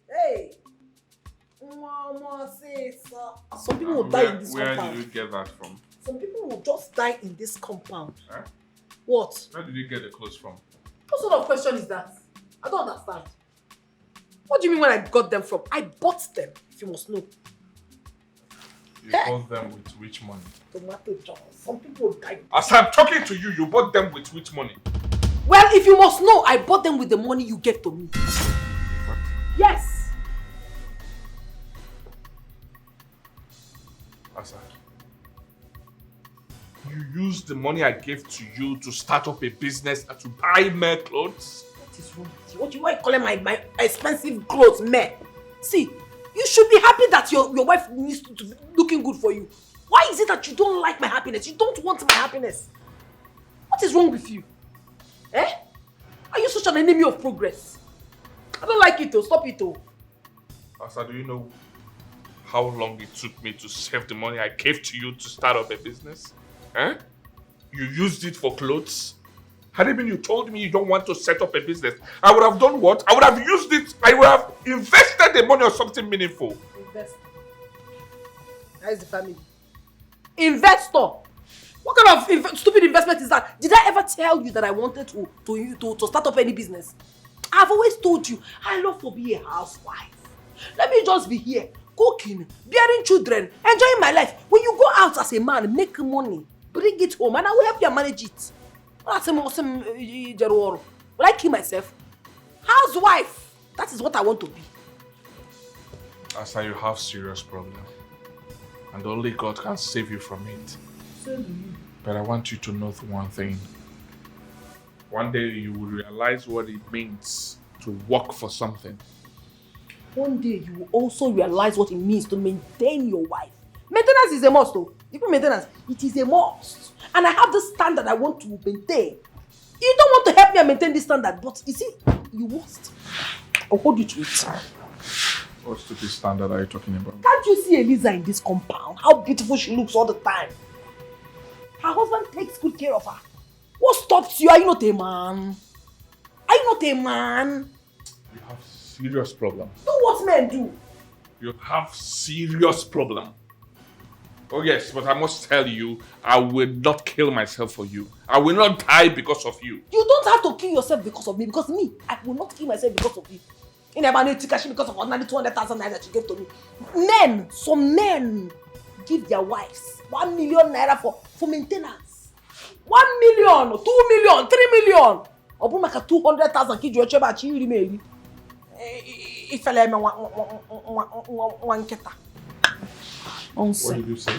Hey! Mama says, some people will die in this compound. Where did you get that from? Some people will just die in this compound. Huh? What? Where did you get the clothes from? What sort of question is that? I don't understand. What do you mean when I got them from? I bought them, if you must know. You bought them with which money? Tomato juice. Some people die. As I'm talking to you, you bought them with which money? Well, if you must know, I bought them with the money you gave to me. What? Yes. Asa, you used the money I gave to you to start up a business and to buy more clothes? What is wrong with you? What do you calling my expensive clothes, man? See, you should be happy that your wife needs to be looking good for you. Why is it that you don't like my happiness? You don't want my happiness? What is wrong with you? Eh? Are you such an enemy of progress? I don't like it though. Stop it though. Asa, do you know how long it took me to save the money I gave to you to start up a business? Eh? You used it for clothes? Had it been you told me you don't want to set up a business, I would have done what? I would have used it. I would have invested the money on something meaningful. Invest. That is the family. Investor. What kind of stupid investment is that? Did I ever tell you that I wanted to start up any business? I've always told you, I love to be a housewife. Let me just be here, cooking, bearing children, enjoying my life. When you go out as a man, make money, bring it home, and I will help you manage it. Will I kill myself? Housewife. That is what I want to be. Asa, you have serious problem. And only God can save you from it. But I want you to know one thing. One day you will realize what it means to work for something. One day you will also realize what it means to maintain your wife. Maintenance is a must though. Even maintenance, it is a must. And I have this standard I want to maintain. You don't want to help me maintain this standard, but you see, you must. I'll hold you to it. What stupid standard are you talking about? Can't you see Eliza in this compound? How beautiful she looks all the time. Her husband takes good care of her. What stops you? Are you not a man? Are you not a man? You have serious problem. Do what men do. You have serious problem. Oh yes, but I must tell you, I will not kill myself for you. I will not die because of you. You don't have to kill yourself because of me, because me, I will not kill myself because of you. In a man, because of ordinary 200,000 naira that you gave to me. Men, some men give their wives 1 million naira for maintenance. 1 million, 2 million, 3 million. Obu maka 200,000 kiji ocheba chi iri meri. Ifele eme one keta. What did you say?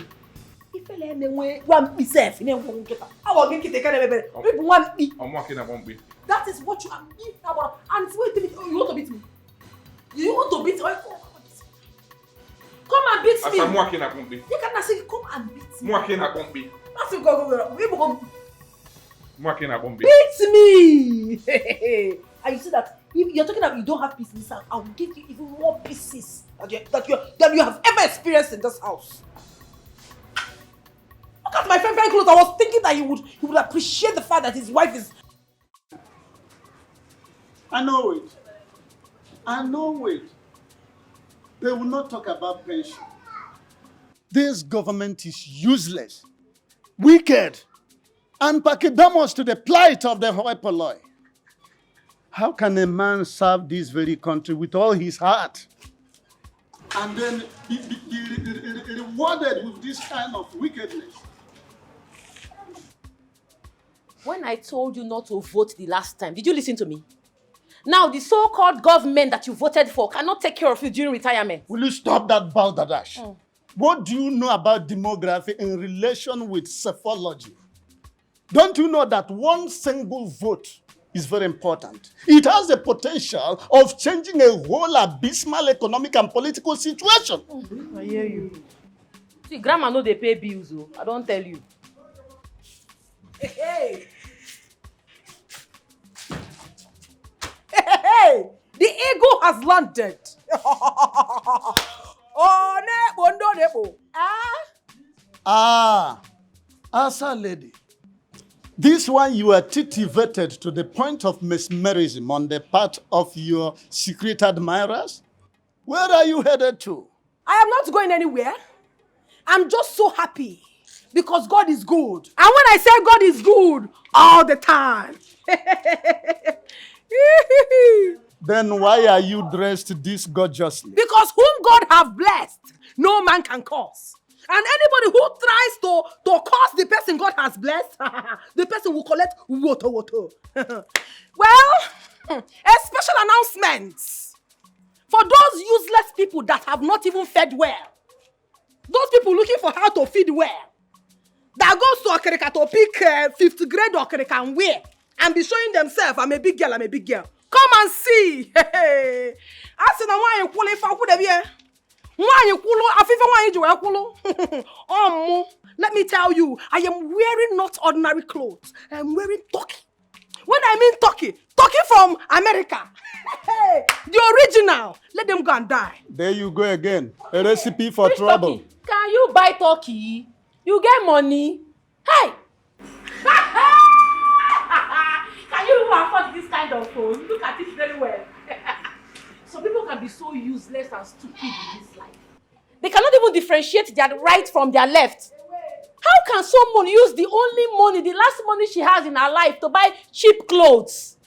Ifele eme one pisef in one keta. Awo gi kite kane bebe. People one bi. I'm working at one bit. That is what you are being about. And wait a minute, you want to beat me? You want to beat me? Come and beat me. I'm working at one bit. You cannot say come and beat me. I'm working at one bit. That's it, go. I'm working at one bit. Beat me! And you see that if you're talking about you don't have peace in this house, I will give you even more pieces that you have ever experienced in this house. Look at my friend clothes. I was thinking that he would appreciate the fact that his wife is. I know it. They will not talk about pension. This government is useless, wicked, and pachydermous to the plight of the hoi polloi. How can a man serve this very country with all his heart and then be rewarded with this kind of wickedness? When I told you not to vote the last time, did you listen to me? Now, the so-called government that you voted for cannot take care of you during retirement. Will you stop that balderdash? What do you know about demography in relation with psephology? Don't you know that one single vote is very important? It has the potential of changing a whole abysmal economic and political situation. I hear you. See, grandma know they pay bills, oh. I don't tell you. Hey! The eagle has landed. Oh, nebo. Asa lady. This one you are titivated to the point of mesmerism on the part of your secret admirers? Where are you headed to? I am not going anywhere. I'm just so happy because God is good. And when I say God is good, all the time. Then why are you dressed this gorgeously? Because whom God have blessed, no man can curse. And anybody who tries to curse the person God has blessed, the person will collect woto. Well, a special announcements for those useless people that have not even fed well. Those people looking for how to feed well. That goes to Okerika to pick 5th grade Okerika and wear and be showing themselves, I'm a big girl. Come and see. I said, why you qualify for the let me tell you, I am wearing not ordinary clothes. I am wearing turkey. When I mean turkey from America. The original. Let them go and die. There you go again. A recipe for Which trouble. turkey? Can you buy turkey? You get money. Hey! Can you even afford this kind of phone? Look at it very well. Some people can be so useless and stupid in this life. They cannot even differentiate their right from their left. How can someone use the only money, the last money she has in her life to buy cheap clothes?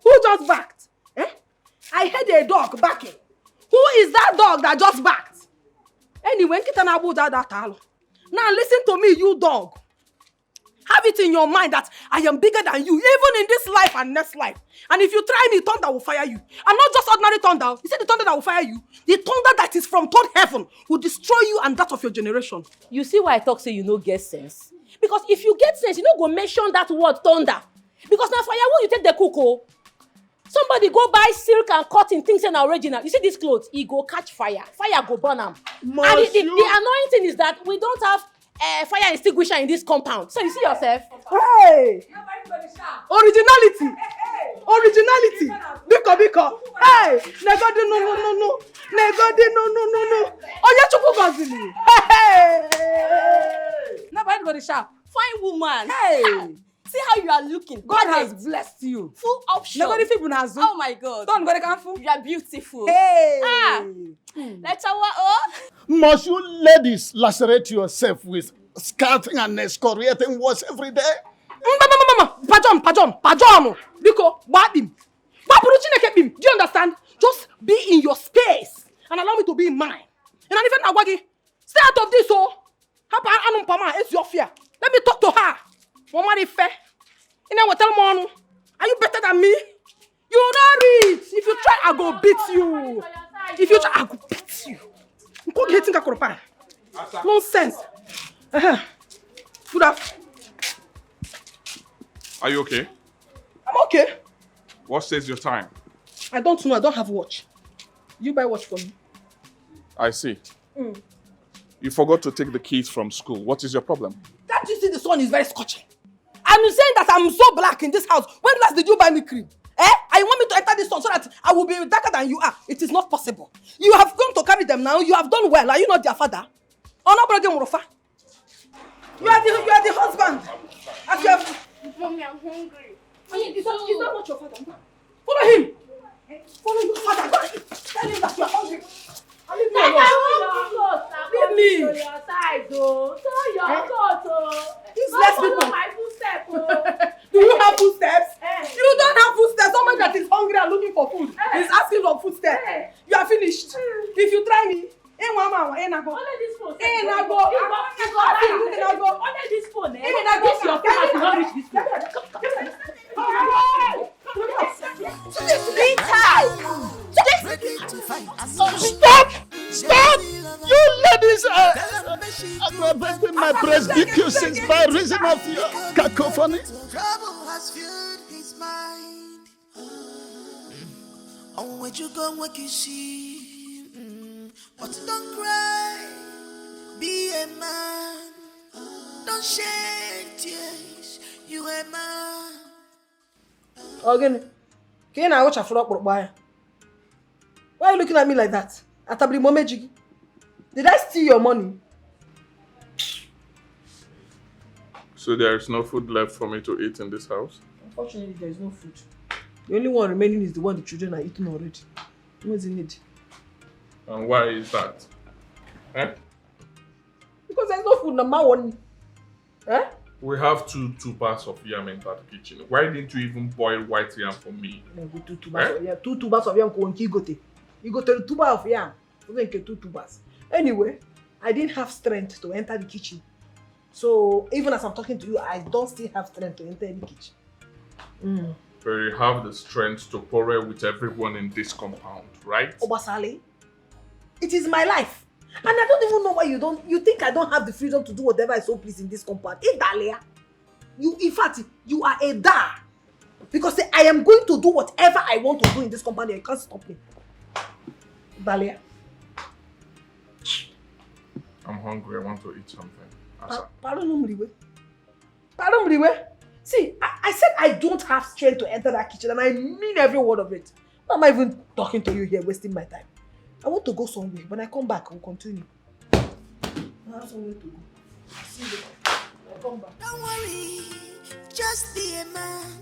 Who just backed? Eh? I heard a dog barking. Who is that dog that just backed? Anyway, now listen to me, you dog. Have it in your mind that I am bigger than you, even in this life and next life. And if you try me, thunder will fire you. And not just ordinary thunder. You see the thunder that will fire you? The thunder that is from third heaven will destroy you and that of your generation. You see why I talk say you no get sense? Because if you get sense, you no go mention that word thunder. Because now firewood you take the cocoa. Somebody go buy silk and cotton, things and original. You see these clothes, it go catch fire. Fire go burn them. And the annoying thing is that we don't have fire extinguisher in this compound. So you see yourself. Hey! Originality! Originality! Biko! Hey! Negodi no. Negodi no. Oya chukwu gozili. Hey! Nobody go to shop. Fine woman. Hey! See how you are looking. God has blessed you. Full option. Nobody people has. Oh my God. Don't go to Kanfu. You are beautiful. Hey! Let's oh. Must you ladies lacerate yourself with scouting and excoriating words every day? Pajon. Biko, wabim. Wapuru Chineke bim. Do you understand? Just be in your space and allow me to be in mine. And even Awagi, stay out of this, oh. Hapa anum pama, it's your fear. Let me talk to her. Mama de fe. You know what tell Monu? Are you better than me? You not reach. If you try, I go beat you. If you try, I go beat you. Go get in Kakoropa. Nonsense. Good afternoon. Are you okay? I'm okay. What says your time? I don't know. I don't have watch. You buy watch for me. I see. You forgot to take the keys from school. What is your problem? Can't you see the sun is very scorching? I'm saying that I'm so black in this house. When last did you buy me cream? I want me to enter this sun so that I will be darker than you are. It is not possible. You have come to carry them now. You have done well. Are you not their father? Oh no, brother Murofa. You are the husband. As you have... Mommy, I'm hungry. Is that not your father? Follow him. Follow your father. Go and eat. Tell him that you are hungry. And leave me alone. Leave me. These less people. Do you have footsteps? You don't have footsteps. Someone that is hungry and looking for food is asking for footsteps. You are finished. If you try me, Only this phone. Only this phone. This your phone has not reached this phone. Stop! You ladies are aggravating my prosecutions by reason of your cacophony. Trouble has filled his mind. Oh, where you go, what you see? But don't cry, be a man. Don't shed tears, you a man. Again, can I watch a flop? Why are you looking at me like that? Atabri Momejigi. Did I steal your money? So there is no food left for me to eat in this house? Unfortunately, there is no food. The only one remaining is the one the children are eating already. What's the need? And why is that? Eh? Because there's no food, number one. Eh? We have two tubers of yam in that kitchen. Why didn't you even boil white yam for me? Two tubers of yam. 2 tubers of yam. You got a tuber of yam. You 2 tubers. Anyway, I didn't have strength to enter the kitchen. So even as I'm talking to you, I don't still have strength to enter the kitchen. But you have the strength to quarrel with everyone in this compound, right? Obasale, it is my life. And I don't even know why you think I don't have the freedom to do whatever I so please in this compound. Dalia, in fact, you are a da. Because I am going to do whatever I want to do in this compound and you can't stop me. Dalia. I'm hungry, I want to eat something. Pardon me. See, I said I don't have strength to enter that kitchen and I mean every word of it. Why am I even talking to you here, wasting my time? I want to go somewhere. When I come back, we'll continue. I have somewhere to go. See you later. I'll come back. Don't worry, just be a man.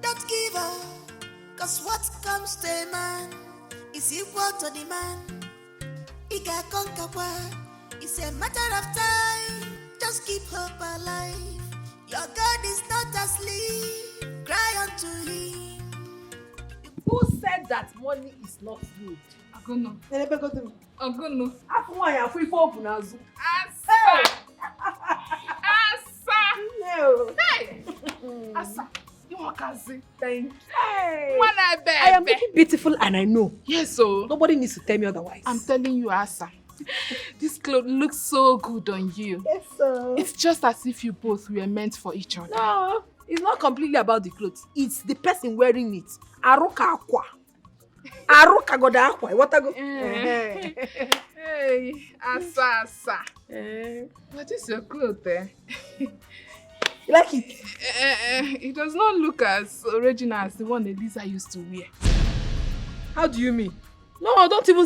Don't give up, cause what comes to a man is equal to the man. He can conquer what? It's a matter of time. Just keep hope alive. Your God is not asleep. Cry unto him. Who said that money is not good? Agono. Agono. Asa. Hey. Asa. You want to Thank you. I am looking beautiful and I know. Yes, so. Nobody needs to tell me otherwise. I'm telling you, Asa. This clothes looks so good on you. Yes, sir. It's just as if you both were meant for each other. No, it's not completely about the clothes. It's the person wearing it. Aruka aqua. Aruka goda aqua. What I go? Hey, Asa. What is your clothes, eh? You like it? It does not look as original as the one Eliza used to wear. How do you mean? No, don't even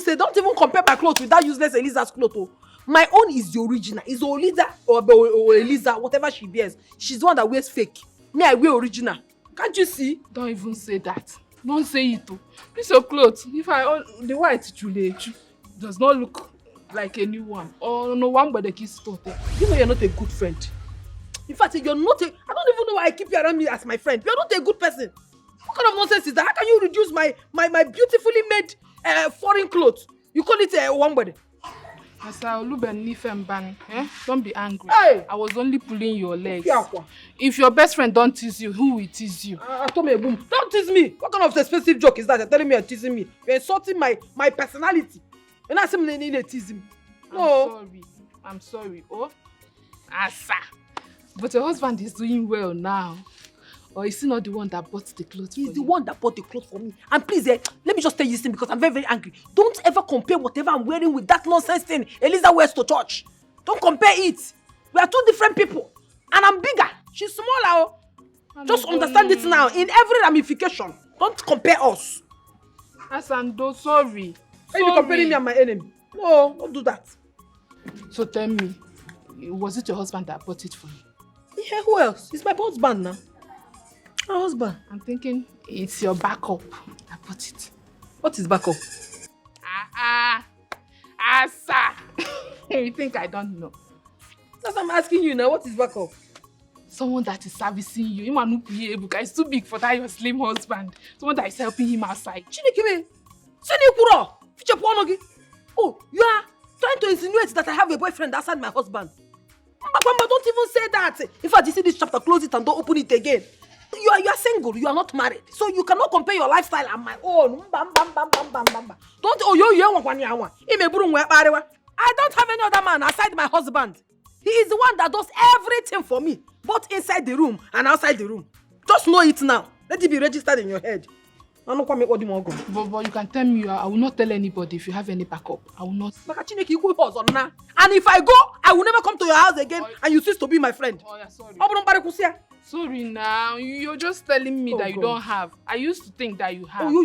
compare my clothes with that useless Eliza's clothes. Oh. My own is the original. It's Oliza or Eliza, whatever she wears. She's the one that wears fake. Me, I wear original. Can't you see? Don't even say that. Don't say it. Oh. This your clothes. If the white chulechu does not look like a new one. Or no one but the kiss tote. You know you're not a good friend. In fact, you're not a... I don't even know why I keep you around me as my friend. You're not a good person. What kind of nonsense is that? How can you reduce my beautifully made foreign clothes? You call it one body. Don't be angry. Hey. I was only pulling your legs. Yeah. If your best friend don't tease you, who will tease you? Don't tease me. What kind of expensive joke is that? You're telling me you're teasing me. You're insulting my personality. You're not saying you tease me. No. I'm sorry. Oh, Asa. But your husband is doing well now. Or is he not the one that bought the clothes for you? He's the one that bought the clothes for me. And please, let me just tell you this thing because I'm very, very angry. Don't ever compare whatever I'm wearing with that nonsense thing Eliza wears to church. Don't compare it. We are 2 different people. And I'm bigger. She's smaller. Just understand it now. In every ramification. Don't compare us. Asando, sorry. Are you comparing me and my enemy? No, don't do that. So tell me, was it your husband that bought it for you? Yeah, who else? It's my husband now. My husband. I'm thinking it's your backup that bought it. What is backup? Asa. You think I don't know? That's what I'm asking you now. What is backup? Someone that is servicing you. It's too big for that your slim husband. Someone that is helping him outside. Chinekime. Oh, you are trying to insinuate that I have a boyfriend outside my husband. Mama, don't even say that. In fact, you see this chapter, close it and don't open it again. You are single, you are not married. So you cannot compare your lifestyle and my own. Don't I don't have any other man aside my husband. He is the one that does everything for me, both inside the room and outside the room. Just know it now. Let it be registered in your head. But you can tell me, I will not tell anybody if you have any backup. I will not. And if I go, I will never come to your house again and you cease to be my friend. Oh, yeah, sorry. Sorry now. You're just telling me that you don't have. I used to think that you have. The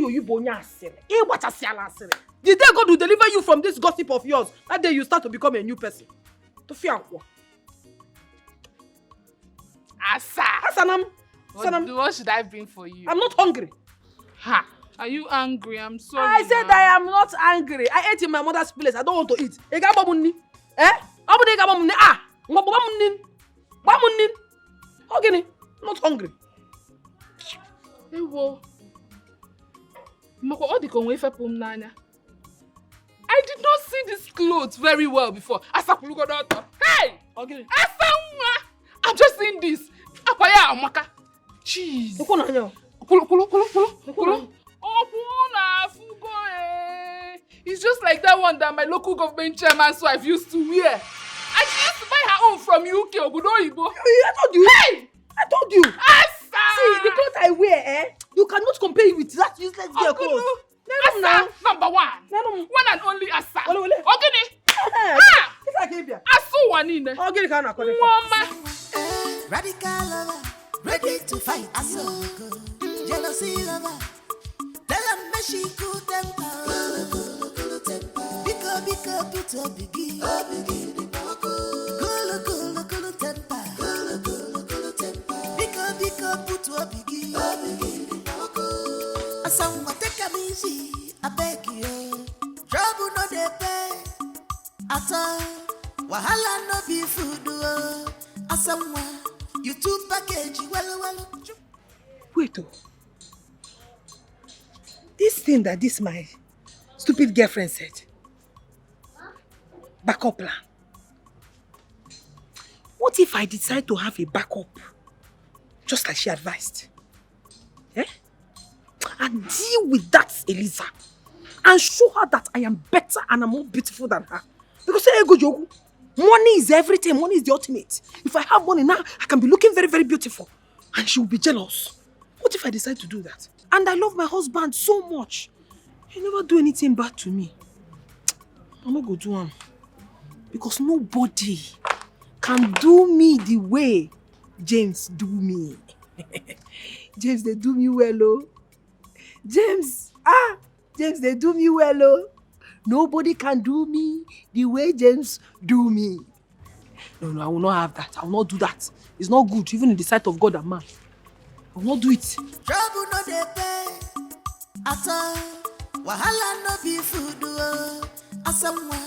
day God will deliver you from this gossip of yours, that day you start to become a new person. Asa. Asanam. What should I bring for you? I'm not hungry. Ha! Are you angry? I'm sorry. I said now. I am not angry. I ate in my mother's place. I don't want to eat. Eh? Okay, not hungry. Ewo. I did not see this clothes very well before. Hey! Okay. I'm just seeing this. Akwaya amaka. Jeez. Kulu. It's just like that one that my local government chairman's wife used to wear. And she used to buy her own from UK or Obodo. I told you. Hey! I told you. Asa! See, the clothes I wear, you cannot compare it with that useless girl clothes. Asa, number one. One and only Asa. Ogini. Asu wanine. Mama. Radical lover, ready to fight. Jealousy lover, tell them me she cool temper. Bika, put a biggie. Cool temper. Bika, put a biggie. Asawa take a easy, I beg you. Trouble no dey pay. Asa, wahala no be food. Asawa, you two package, well. Wait, this thing that this my stupid girlfriend said, backup plan. What if I decide to have a backup, just like she advised? Eh? And deal with that Eliza, and show her that I am better and I'm more beautiful than her. Because money is everything. Money is the ultimate. If I have money now, I can be looking very, very beautiful, and she will be jealous. What if I decide to do that? And I love my husband so much. He never do anything bad to me. I'm not going to do him. Because nobody can do me the way James do me. James, they do me well, oh. James, they do me well, oh. Nobody can do me the way James do me. No, I will not have that. I will not do that. It's not good, even in the sight of God and man. I will not do it. Trouble no dey pay. Ata, wahala no be food. Asamwa,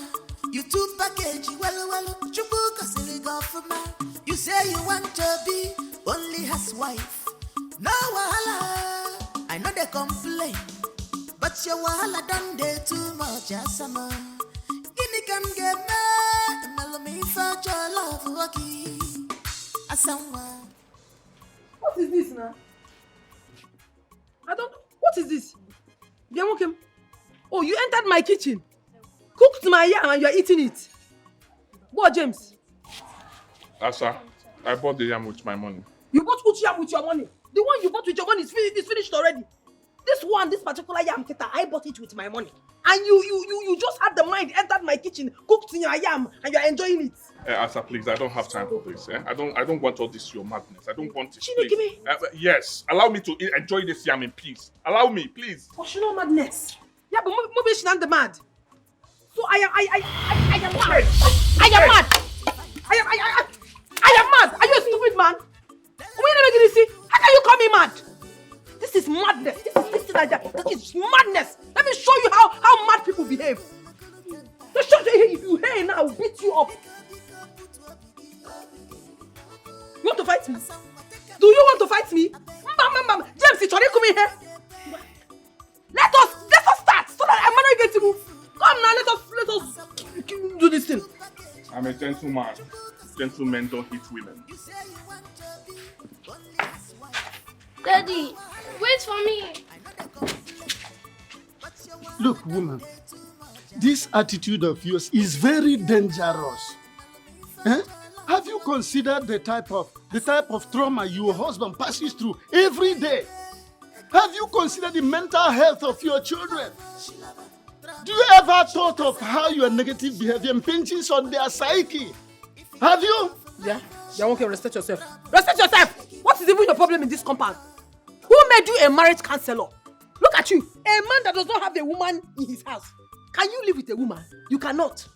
you two package, well. Chubu kasili go for man. You say you want to be only housewife. No wahala, I know they complain. But your wahala done dey too much, Asama. Guinea can get mad, mellow me for your love, Waki. Asamwa. What is this now? I don't know. What is this? Oh, you entered my kitchen, cooked my yam, and you are eating it. What, James? Asa, I bought the yam with my money. You bought which yam with your money? The one you bought with your money is finished already. This particular yam, Teta, I bought it with my money. And you just had the mind, entered my kitchen, cooked your yam, and you're enjoying it. Asa, please, I don't have time for this. I don't want all this your madness. I don't want it. Chine, give me. Yes, allow me to enjoy this yam in peace. Allow me, please. Oh, she no madness. Yeah, but maybe she's not the mad. So I am mad. I am mad. I am mad. Are you a stupid man? How can you call me mad? This is madness. This is madness. Let me show you how mad people behave. Just show you, if you hate now, I'll beat you up. You want to fight me? Do you want to fight me? James, it's already coming here. Let us start so that I'm not going to move. Come now, let us do this thing. I'm a gentleman. Gentlemen don't hit women. Daddy, wait for me. Look, woman, this attitude of yours is very dangerous. Eh? Have you considered the type of trauma your husband passes through every day? Have you considered the mental health of your children? Do you ever thought of how your negative behavior impinges on their psyche? Have you? Yeah, okay, respect yourself. Respect yourself! What is even your problem in this compound? Who made you a marriage counselor? Look at you, a man that does not have a woman in his house. Can you live with a woman? You cannot.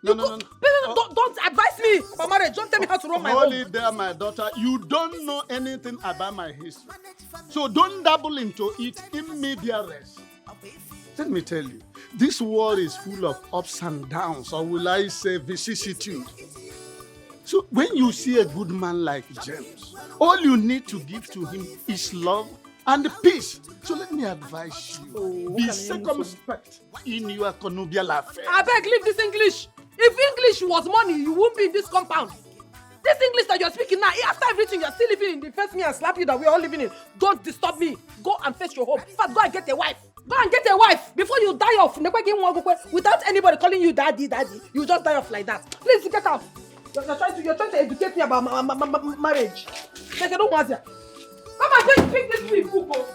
No. Don't advise me for marriage. Don't tell me how to run my Hold home. it there, my daughter. You don't know anything about my history. So don't dabble into it in media res. Let me tell you, this world is full of ups and downs, or will I say vicissitude. So when you see a good man like James, all you need to give to him is love and peace. So let me advise you, be circumspect in your connubial affairs. I beg, leave this English. If English was money, you won't be in this compound. This English that you're speaking now, after everything, you're still living in the face me and slap you that we're all living in. Don't disturb me. Go and fetch your home. In fact, go and get a wife. Go and get a wife before you die off. Without anybody calling you daddy. You just die off like that. Please get out. You're trying to educate me about marriage. Like I don't want you. Come and pick this big book.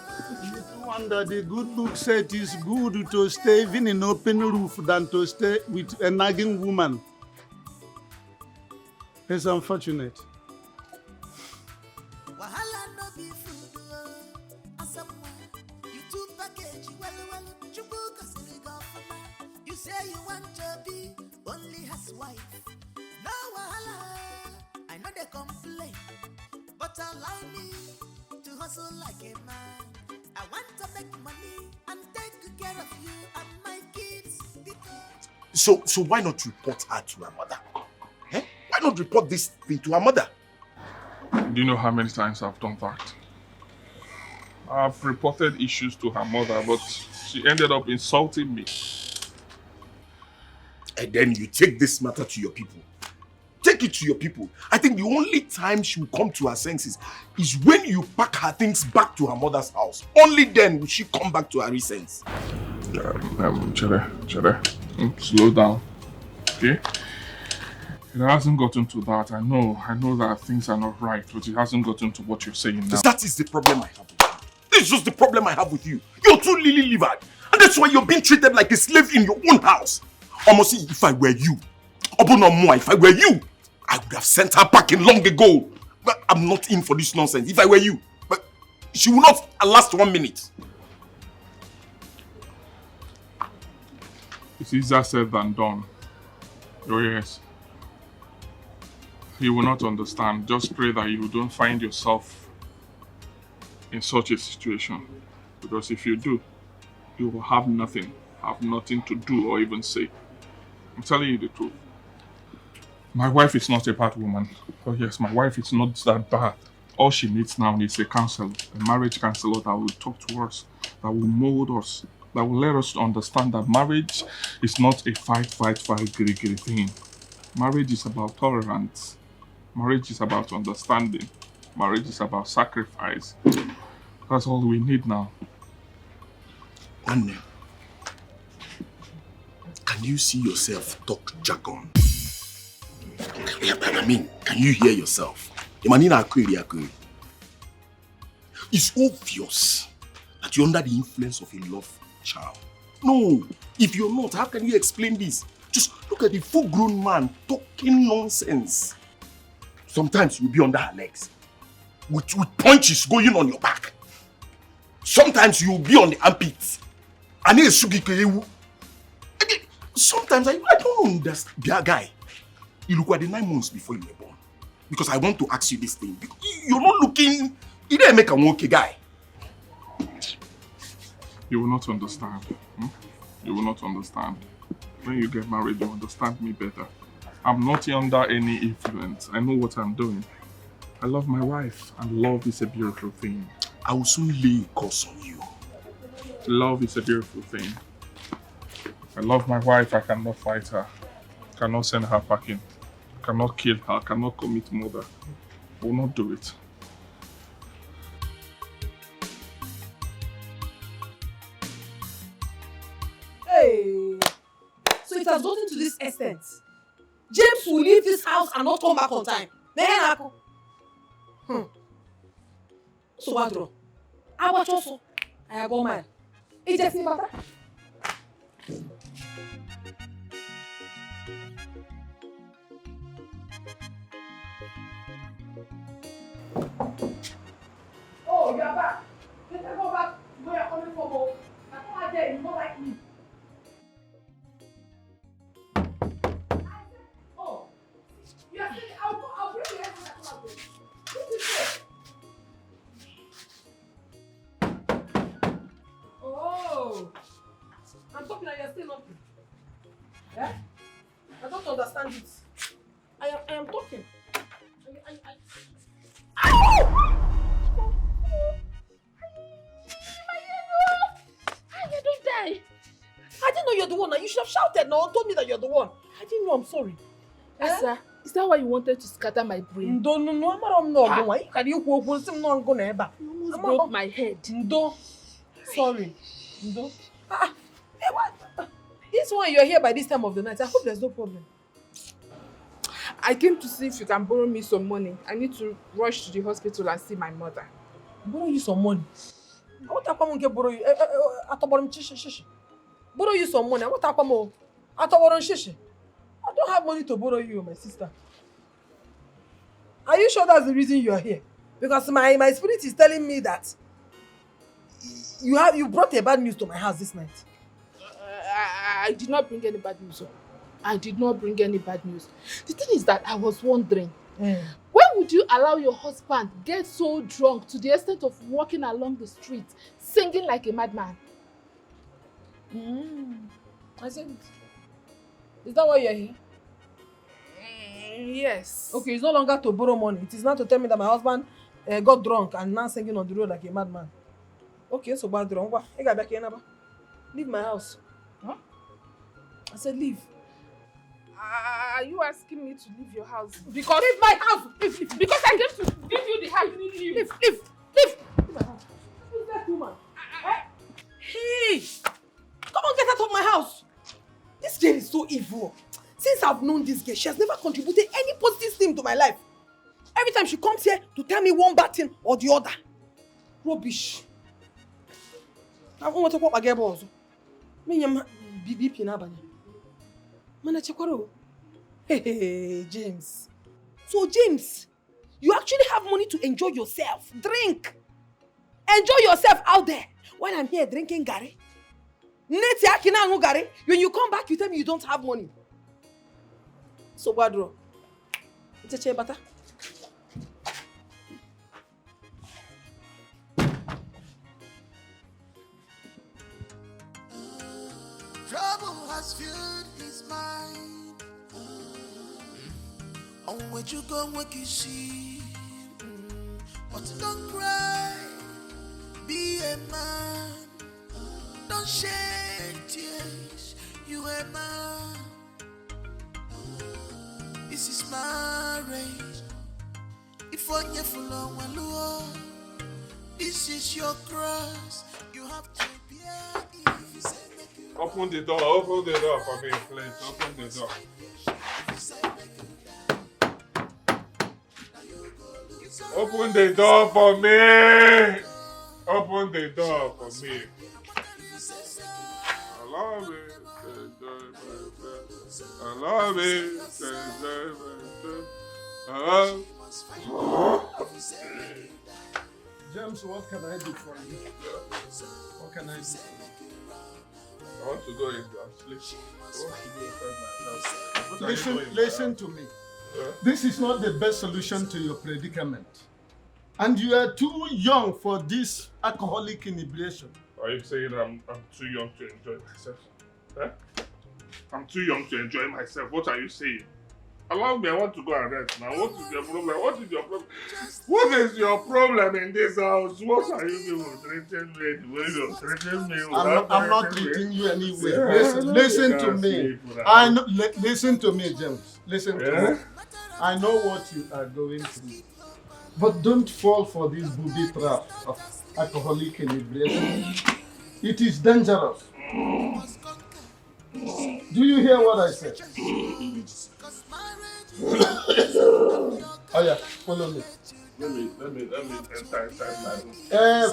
Wonder the good book said it is good to stay even in open roof than to stay with a nagging woman. It's unfortunate. You say you want to be only his wife. No wahala, I know they complain, but allow me to hustle like a man. I want to make money and take good care of you and my kids. So why not report her to her mother? Eh? Why not report this thing to her mother? Do you know how many times I've done that? I've reported issues to her mother, but she ended up insulting me. And then you take this matter to your people. Take it to your people. I think the only time she will come to her senses is when you pack her things back to her mother's house. Only then will she come back to her senses. Chere, slow down, okay? It hasn't gotten to that. I know that things are not right, but it hasn't gotten to what you're saying now. That is the problem I have with you. This is just the problem I have with you. You're too lily-livered. And that's why you're being treated like a slave in your own house. Almost if I were you, if I were you, I would have sent her packing long ago. But I'm not in for this nonsense. If I were you, but she will not last 1 minute. It's easier said than done. Oh yes. You will not understand. Just pray that you don't find yourself in such a situation. Because if you do, you will have nothing to do or even say. I'm telling you the truth. My wife is not a bad woman. Oh yes, my wife is not that bad. All she needs now is a counselor, a marriage counselor that will talk to us, that will mold us, that will let us understand that marriage is not a fight, giri thing. Marriage is about tolerance. Marriage is about understanding. Marriage is about sacrifice. That's all we need now. Anne, can you see yourself talk jargon? I mean, can you hear yourself? It's obvious that you're under the influence of a love child. No, if you're not, how can you explain this? Just look at the full-grown man talking nonsense. Sometimes you'll be under her legs with punches going on your back. Sometimes you'll be on the armpits. Sometimes I don't understand. Guy, you look at the 9 months before you were born. Because I want to ask you this thing. You're not looking... You didn't make a okay guy. You will not understand. You will not understand. When you get married, you understand me better. I'm not under any influence. I know what I'm doing. I love my wife, and love is a beautiful thing. I will soon lay a curse on you. Love is a beautiful thing. I love my wife, I cannot fight her. I cannot send her packing. I cannot kill her. I cannot commit murder. I will not do it. Hey! So it has gotten to this extent. James will leave this house and not come back on time. So what wrong? I watch also. I go mad. It just matter. Oh, you are back. Let me go back where you are coming from. Oh, I come out there, you don't like me. understand it. I am talking. You don't die. I didn't know you're the one. You should have shouted now and told me that you're the one. I didn't know. I'm sorry. Sir, is that why you wanted to scatter my brain? No. I'm not. Why can you go? I'm not going to. You almost broke my head. Ndo. Sorry. Ndo. Hey, what? This one, you're here by this time of the night. I hope there's no problem. I came to see if you can borrow me some money. I need to rush to the hospital and see my mother. Borrow you some money? What happened when I borrow you? Borrow you some money? What happened? I don't have money to borrow you, my sister. Are you sure that's the reason you are here? Because my spirit is telling me that you brought a bad news to my house this night. I did not bring any bad news. I did not bring any bad news. The thing is that I was wondering, when would you allow your husband get so drunk to the extent of walking along the street, singing like a madman? I said, is that why you're here? Yes. Okay, it's no longer to borrow money. It is not to tell me that my husband got drunk and now singing on the road like a madman. Okay, so bad drunk. Leave my house. Huh? I said leave. Are you asking me to leave your house? Because leave my house. Leave. Because I came to give you the house. Leave my house. Who's that woman? Hey! Come on, get out of my house. This girl is so evil. Since I've known this girl, she has never contributed any positive thing to my life. Every time she comes here to tell me one bad thing or the other. Rubbish. I want to talk about girl also. Me am BBP na banya. Mana chekwaro. Hey, James. So James, you actually have money to enjoy yourself. Drink. Enjoy yourself out there. While I'm here drinking gari. When you come back, you tell me you don't have money. So Wadro. It's a chair butter. Trouble has filled his mind. On where you go, what you see. But don't cry. Be a man. Don't shed tears. You a man. This is marriage. If on your follow, this is your cross. You have to bear it. Open the door for me, please. Open the door. Open the door for me. Open the door for me. Allow me to enjoy myself. Allow me to enjoy myself. James, what can I do for you? What can I do for you? I want to go into sleep. I want to go inside my house. Listen to me. Yeah? This is not the best solution to your predicament. And you are too young for this alcoholic inebriation. Are you saying I'm too young to enjoy myself? Huh? I'm too young to enjoy myself. What are you saying? Allow me, I want to go and rest now. What is your problem? What is your problem? What is your problem in this house? What are you people treating me the way you're treating me? I'm not treating you anyway. Yeah. Listen to me. I know, listen to me, James. Listen to me. I know what you are going through. But don't fall for this booby trap of alcoholic inebriation. It is dangerous. Do you hear what I said? Oh yeah, follow me. Let me enter inside my room.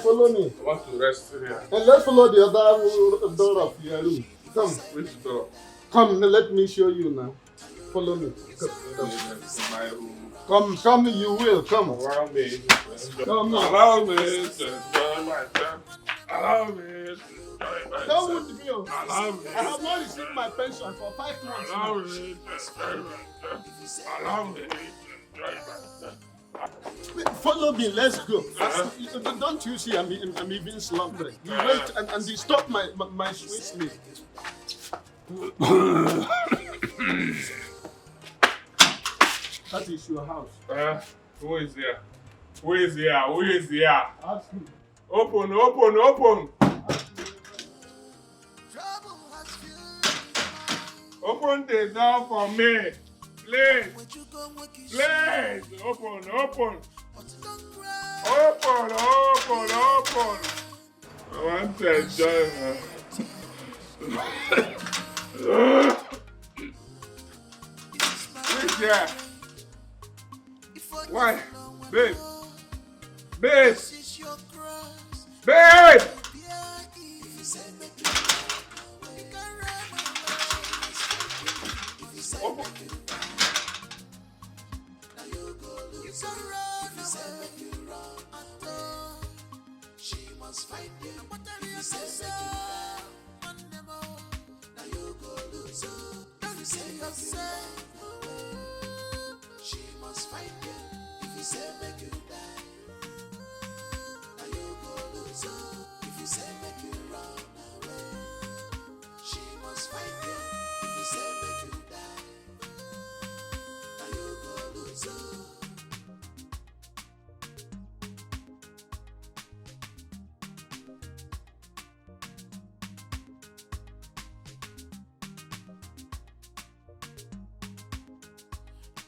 Follow me. I want to rest here. And let's follow the other door of your room. Come. Which door? Come, let me show you now. Follow me. Come, you will. Come. Allow me. Come now. Allow me to enjoy myself. Allow me to enjoy myself. Come with me. Allow me. I have not received my pension for 5 months Allow now. me to enjoy myself. Allow me to enjoy myself. Follow me, let's go. Don't you see I'm even slumbering? You wait and disturb my sweet sleep. That is your house. Who is here? Who is here? Who is here? Ask me. Open, open, open. Open the door for me. Please. Please. Open, open. Open, open, open. I want to enjoy Who's here? Why? Babe. Babe. Babe. Open. She must find you. You say now you go lose. Don't say yourself. She must find you. If you say make you die, now you go lose. If you say make you run away, she must find you. If you say make you die, now you go lose.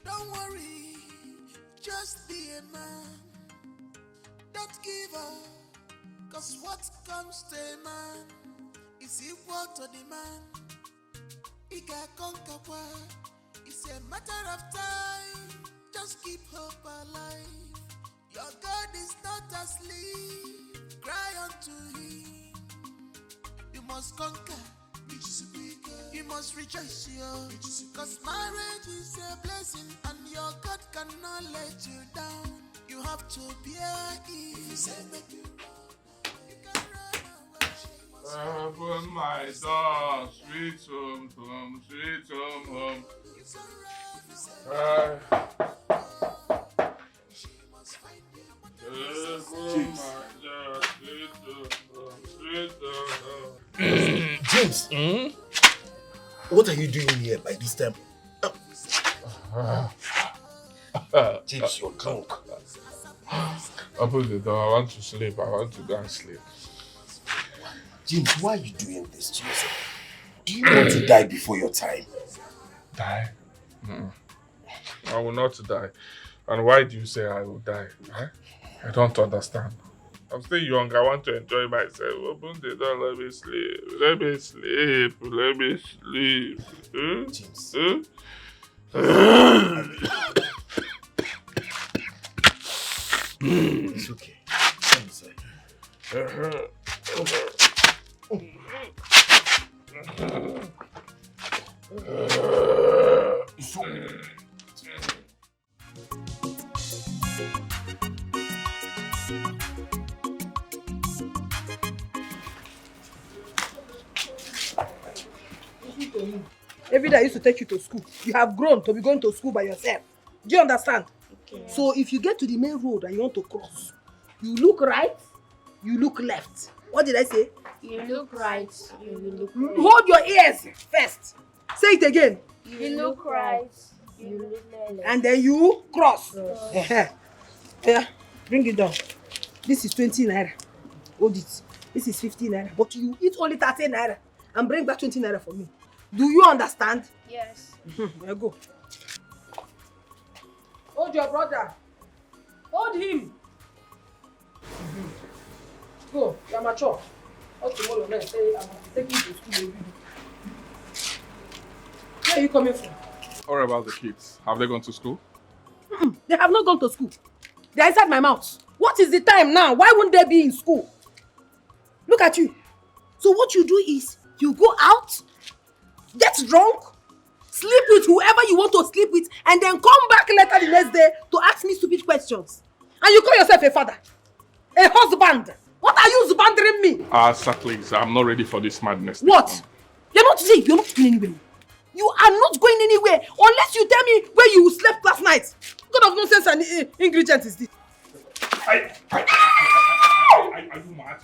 Don't worry, just be a man. Don't give up, cause what comes to a man is equal to the man. He can conquer what? It's a matter of time. Just keep hope alive. Your God is not asleep. Cry unto him. You must conquer. You must rejoice, yo. Cause marriage is a blessing and your God cannot let you down. You have to bear it. If you say make you run, you can run away. Open my door, sweet home, home, sweet home, home. Open my door, sweet home, home, sweet home. James, what are you doing here by this time? James, you're drunk. Open the door. I want to sleep. I want to go and sleep. James, why are you doing this, James? Do you want to die before your time? Die? I will not die. And why do you say I will die? I don't understand. I'm still young. I want to enjoy myself. Open the door. Let me sleep. Let me sleep. Let me sleep. James. It's okay. Come inside. Every day I used to take you to school. You have grown to be going to school by yourself. Do you understand? Okay. So if you get to the main road and you want to cross, you look right, you look left. What did I say? You look right, you look left. Hold your ears first. Say it again. You look right, you look left. And then you cross. Yeah, bring it down. This is 20 naira. Hold it. This is 50 naira. But you eat only 30 naira and bring back 20 naira for me. Do you understand? Yes. There go. Hold your brother. Hold him. Go. You're mature. Or tomorrow night, say I'm taking you to school every day. Where are you coming from? What about the kids? Have they gone to school? They have not gone to school. They are inside my mouth. What is the time now? Why won't they be in school? Look at you. So what you do is, you go out, get drunk, sleep with whoever you want to sleep with, and then come back later the next day to ask me stupid questions. And you call yourself a father, a husband. What are you husbanding me? Sir, please, I'm not ready for this madness. What? You're not going anywhere. You are not going anywhere unless you tell me where you slept last night. What kind of nonsense and ingredient is this? Are you mad?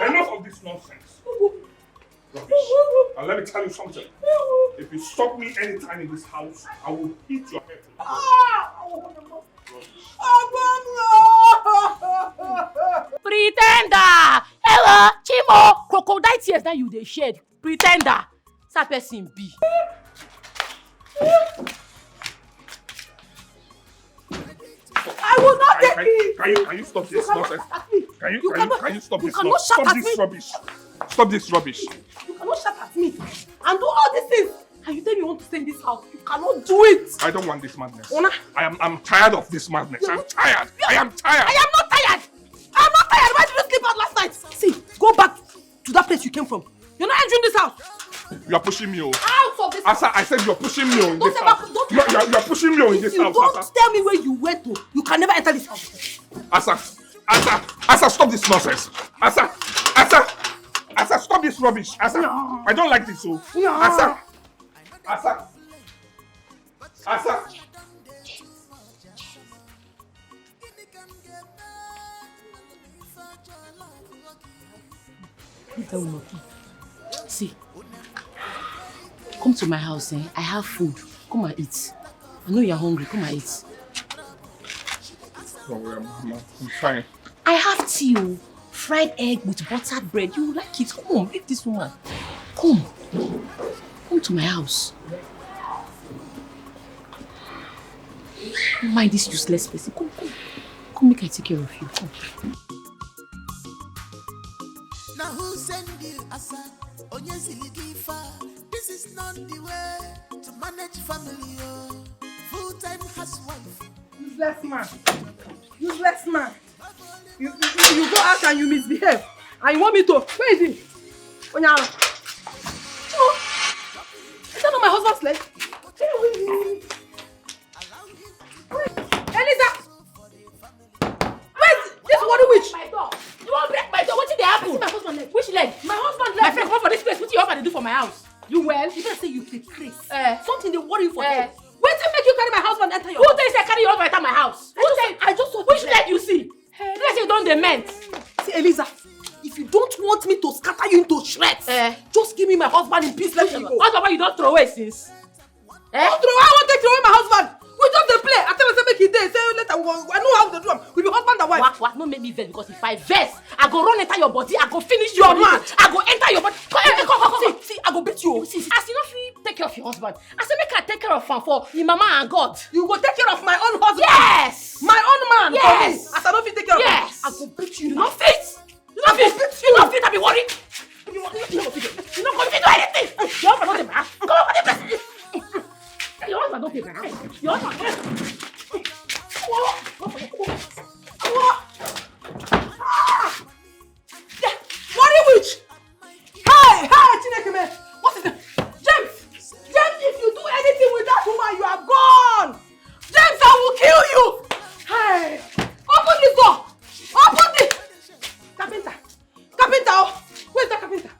Enough of this nonsense. Rubbish. And let me tell you something. If you stop me anytime in this house, I will hit your head. Pretender! Hello, Chimo! Crocodile tears that you dey shed. Pretender! That person be. I will not take it. Can you stop this nonsense? Can you stop this cannot nonsense? shout Stop at this me. rubbish. Stop this rubbish. You cannot shout at me and do all these things. And you tell me you want to stay in this house. You cannot do it. I don't want this madness. Ona. I'm tired of this madness. I'm tired. I am tired. I am not tired. I'm not tired. Why did you sleep out last night? See, go back to that place you came from. You're not entering this house. You are pushing me, oh. Out of this house. Asa, I said you're pushing me, oh, in this house. Don't You are pushing me, oh, in this house, don't Asa. tell me where you went to. You can never enter this house. Asa, stop this nonsense. Asa, stop this rubbish. Asa, No. I don't like this, oh. No. Asa. See, come to my house, eh? I have food. Come and eat. I know you're hungry. Come and eat. Don't worry, I'm fine. I have tea, oh. Fried egg with buttered bread. You will like it. Come on, leave this woman. Come. Come to my house. Don't mind this useless person. Come. Come, make I take care of you. Come. Now who send you asa? This is not the way to manage family. Full-time housewife. Useless man. Useless man. You go out and you misbehave. And you want me to. Where is he? Onyala. Oh. Is that not my husband's leg? Wait. Eliza. Where's this worry witch? My door. You won't break my door. What did they happen? See my husband's leg. Which leg? My husband's My leg. friend, come for this place. What you offer to do for my house? You well? You better say you take Chris. Something they worry you for them. Wait till make you carry my husband enter your Who house. tell you say I carry your husband enter my house? I just saw Which leg you see? Let's say you don't dement. See, Eliza, if you don't want me to scatter you into shreds, just give me my husband in peace. Let me go. Husband, why you don't throw away since? I won't take away my husband. We just dey play. I tell myself make he dey. Say later I know how to do am. We be husband and wife. What? No make me vex because if I vex, I go run enter your body. I go finish Your body. man. I go enter your body. Come. See, I go beat you. See, as you know, if you take care of your husband, I say make I take care of him for your mama and God. You go take care of my own husband. Yes. My own man. Yes. For me. As I don't fit take care of him. Yes. I go beat you. You not fit. You not fit. You not fit. I be worried. You not fit. You not going to do anything. Your husband don't take my house. Come on, the place. Your husband don't take my house. Your husband don't. Worry witch. Hey, Chineke me. What is it? James, if you do anything with that woman, you are gone. James, I will kill you. Hey, open this door. Open this. Carpenter. Where's the carpenter?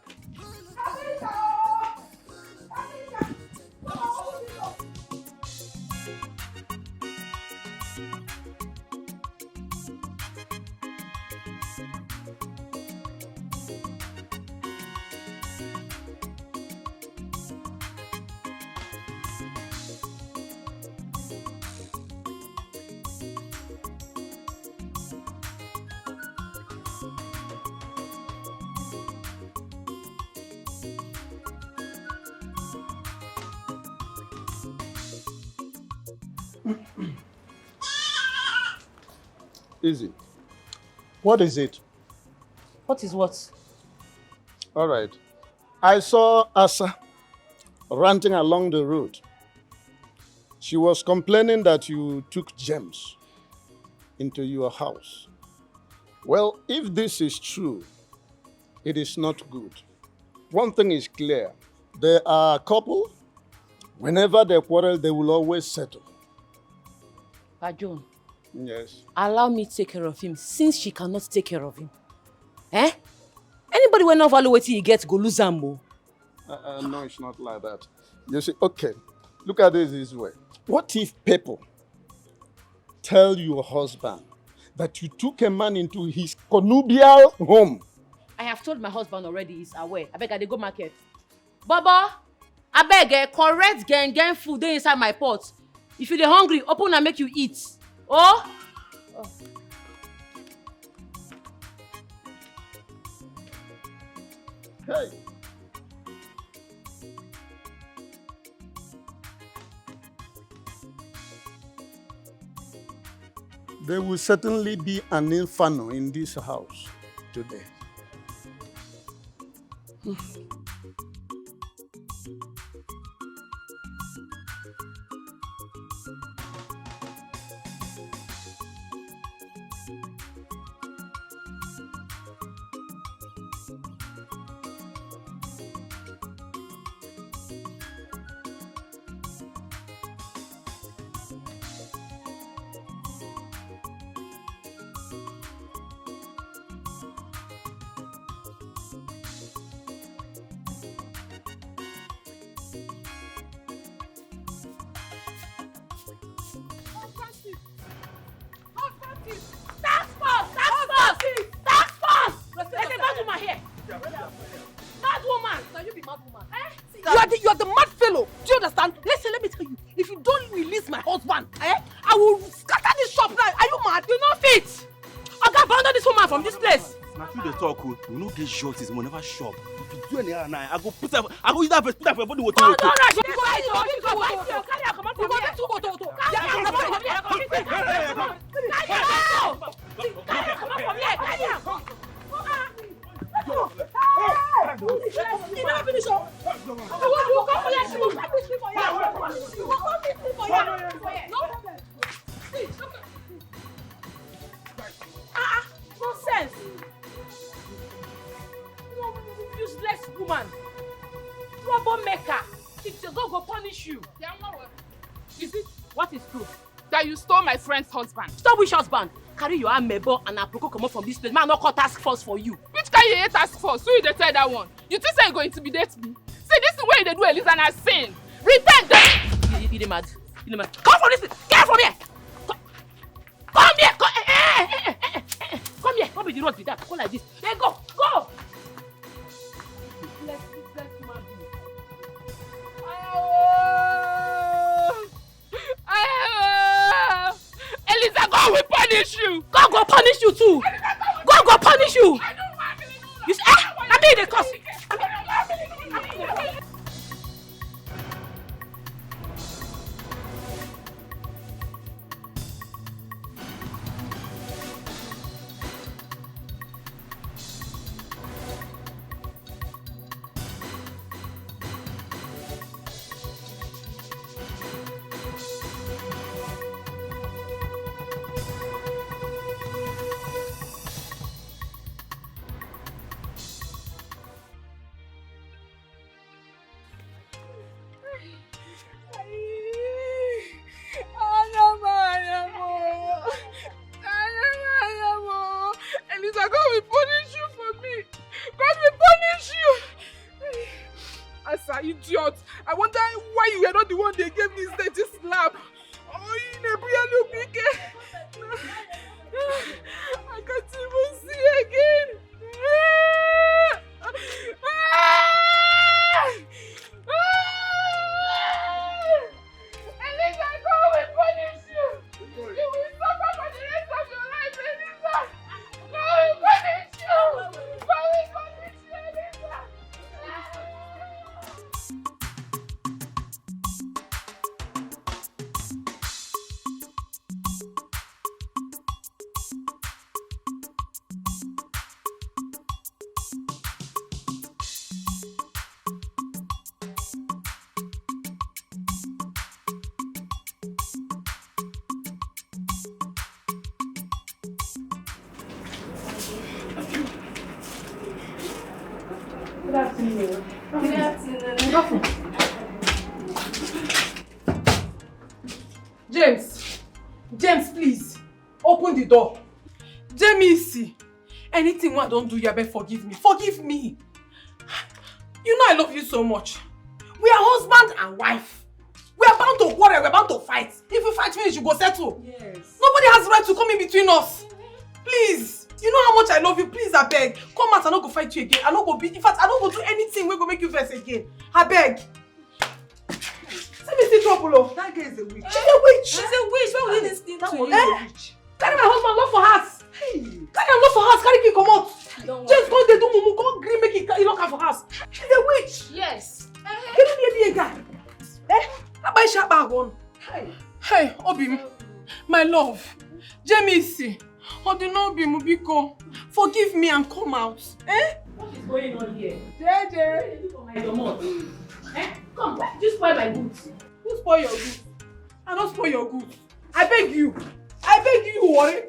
Easy. What is it? What is what? All right. I saw Asa ranting along the road. She was complaining that you took gems into your house. Well, if this is true, it is not good. One thing is clear. They are a couple. Whenever they quarrel, they will always settle. But John, Yes. allow me to take care of him since she cannot take care of him. Anybody when not value wetin he get go lose am o. No, it's not like that. You see, okay, look at this way. What if people tell your husband that you took a man into his connubial home I have told my husband already, he's aware. I beg I dey go market. Baba, I beg correct gang food dey inside my pot. If you dey hungry, open and make you eat. Oh? Hey. There will certainly be an inferno in this house today. You are the mad fellow. Do you understand? Listen, let me tell you. If you don't release my husband, I will scatter this shop now. Are you mad? You not fit. Oga, abandon this woman from this place. Now through the talk, we no get short is never shop. If you do anyhow now, I go use that first put up your body water. No, Rash, you go carry her, come on from here. Come on from here. Carry her. You never finish up. You will come for here. She will come with me for here. You will come with me for here. No problem. Nonsense. No, useless woman. Troublemaker. It's your God go punish you. Is it What is true? that you stole my friend's husband? Stop which husband? Carry your amebo and aproko come out from this place. Man, no call task force for you. Which kind you hate task force? Who you dey tell that one? You think say you go intimidate me? See, this is where they do Eliza and sin. Repent then! You dey mad. You dey mad. Come from this place. Get from here. Come here. Come here. Come be the road with that. Go like this. Hey, go. Go. Let's mad you. Eliza, God will punish you. God go punish you too. God go punish you. You say, I mean the curse. Eliza, God will punish you for me. God will punish you. Asa, idiot. I wonder why you were not the one they gave me steady slap. Oh, you never look again. I can't even see again. Eliza, God will punish you. You will suffer for the rest of your life, Eliza. God will punish you. God will punish you, Eliza. Good afternoon. Good afternoon. James, please. Open the door. Jamie, anything I don't do, you better forgive me. Forgive me. You know I love you so much. We are husband and wife. We are bound to quarrel, we are bound to fight. If we fight finish, you go settle. Yes. Nobody has right to come in between us. Please. You know how much I love you. Please, I beg. Come out, I don't go fight you again. I don't go beat. In fact, I don't go do anything wey go make you vex again. I beg. Let me see trouble. That girl is a witch. She's a witch. She's a witch. Why would you listen to you? Carry my husband love for house. Hey. Carry him love for house. Carry him come out. Just go dey do mumu. Go green make it lock her for house. She's a witch. Yes. Can you be a guy? I buy sharp bag one. Hey, Obim, my love. Jamie, Odinobi Mubiko, forgive me and come out. What is going on here? JJ. For my domot. Come, just spoil my goods. Who spoil your goods? I don't spoil your goods. I beg you. I beg you, Warren.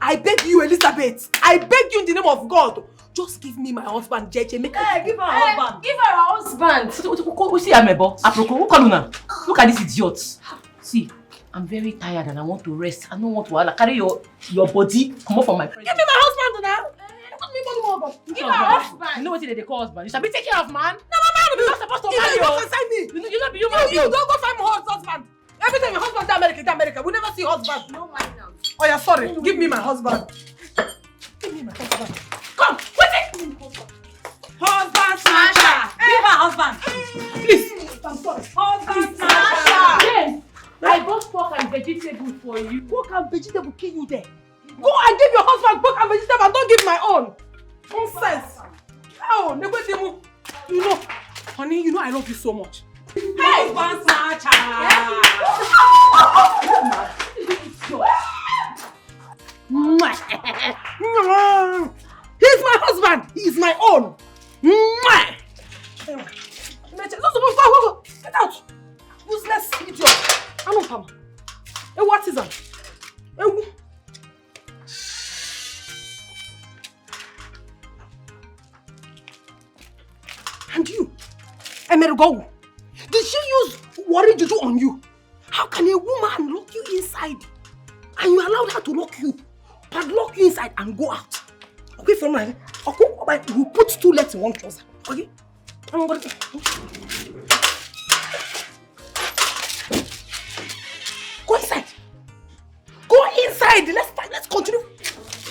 I beg you, Elizabeth. I beg you in the name of God. Just give me my husband, JJ. Make give her her husband. Give her her husband. See, Amebo. Aproko, who call you now? Look at this idiot. See, I'm very tired and I want to rest. I don't want to carry your body. Come up from my friend. Give me my husband now. Give her her husband. You know what they call husband? You shall be taken care of, man. No, you're not supposed to marry. You don't consign me. You not be human being. You don't go find my husband. Every time your husband to America. We never see husband. No mind now. Oh yeah, sorry. Give me my husband. Give me my husband. Come, wait it. Husband snatcher. Give her husband. Please. I'm sorry. Husband snatcher. Yes. I bought pork and vegetable for you. Pork and vegetable kill you there. Go and give your husband pork and vegetable and don't give my own. Nonsense. Oh, Negwedimu. You know, honey, you know I love you so much. Hey, husband snatcher. He's my husband. He's my own. Go. Get out. Useless idiot. I don't come. Hey, what is that? Hey, and you, Emergo, did she use worry juju on you? How can a woman lock you inside and you allowed her to lock you, padlock you inside and go out? Okay, Philmond, okay, you put two legs in one trouser, okay? I'm going to... Go inside. Go inside. Let's continue.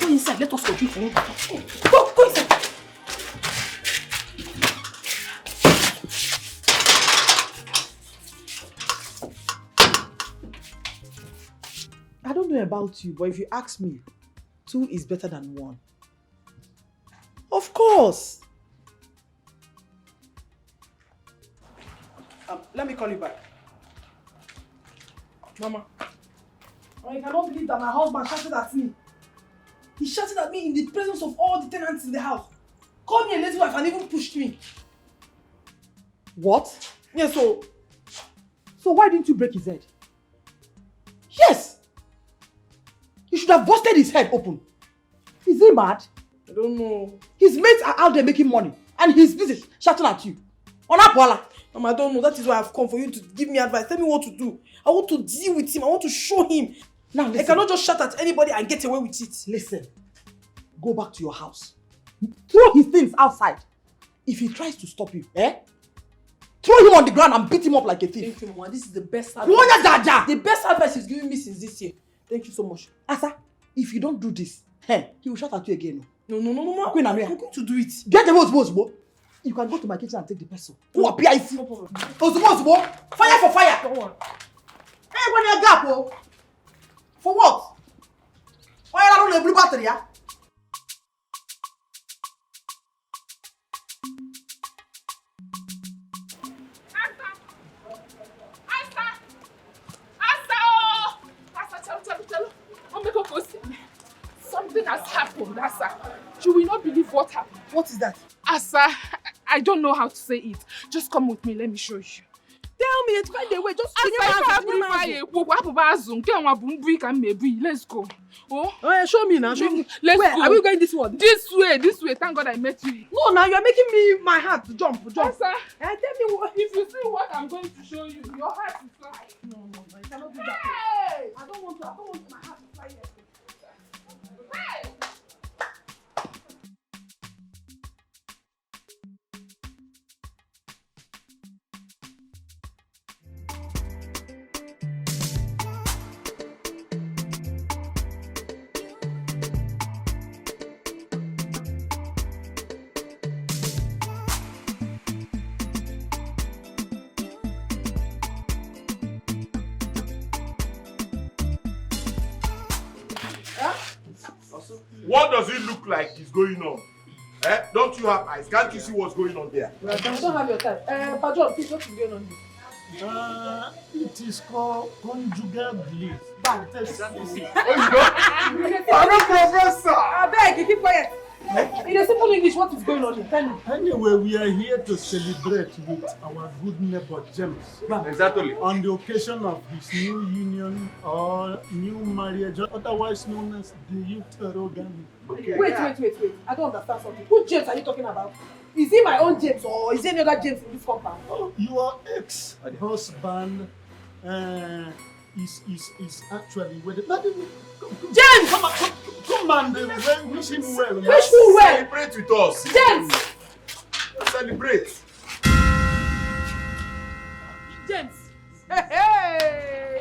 Go inside. Let us continue. Go inside. I don't know about you, but if you ask me, 2 is better than 1. Of course. Let me call you back. Mama, I cannot believe that my husband shouted at me. He shouted at me in the presence of all the tenants in the house. Called me a lazy wife and even pushed me. What? Yeah, so why didn't you break his head? Yes! You should have busted his head open. Is he mad? I don't know. His mates are out there making money and he's busy shouting at you. On Apoala. Mama, I don't know. That is why I've come for you to give me advice. Tell me what to do. I want to deal with him. I want to show him. Now listen. I cannot just shout at anybody and get away with it. Listen. Go back to your house. Throw his things outside. If he tries to stop you, throw him on the ground and beat him up like a thief. Thank you, Mama. This is the best advice. The best advice he's giving me since this year. Thank you so much. Asa, if you don't do this, he will shout at you again. No, Mama. I'm going to do it. Get away, Osbo. You can go to my kitchen and take the pencil. Who appear is no problem. Osbo, fire for fire. Don't worry. Hey, when you gap, for what? Why are you on the blue battery, yeah? Something has happened, Asa. You will not believe what happened. What is that? Asa, I don't know how to say it. Just come with me, let me show you. Tell me, it's find a way. Just let's go. Oh, show me now. Show me. Let's Where? go. Are we going this one? This way. Thank God I met you. No, now you are making me my heart jump. Asa, Tell me what. If you see what I'm going to show you, your heart is fly. No, you cannot do that. Hey! I don't want my heart to fly yet. Hey! What does it look like is going on? Eh? Don't you have eyes? Can't you see what's going on there? I don't have your time. Pajon, please, what is going on here? It is called conjugal bliss. Bam. Oh, you don't? I'm a professor! I beg you, keep quiet. In a simple English, what is going on here? Tell me. Anyway, we are here to celebrate with our good neighbor James. Exactly. On the occasion of his new union or new marriage, otherwise known as the Uterogamy. Okay. Wait. I don't understand something. Who James are you talking about? Is he my own James or is there any other James in this compound? Oh, your ex-husband is actually wedded. James! Come on, wish him well. Wish who well? Celebrate with us. James! Celebrate. James! Hey!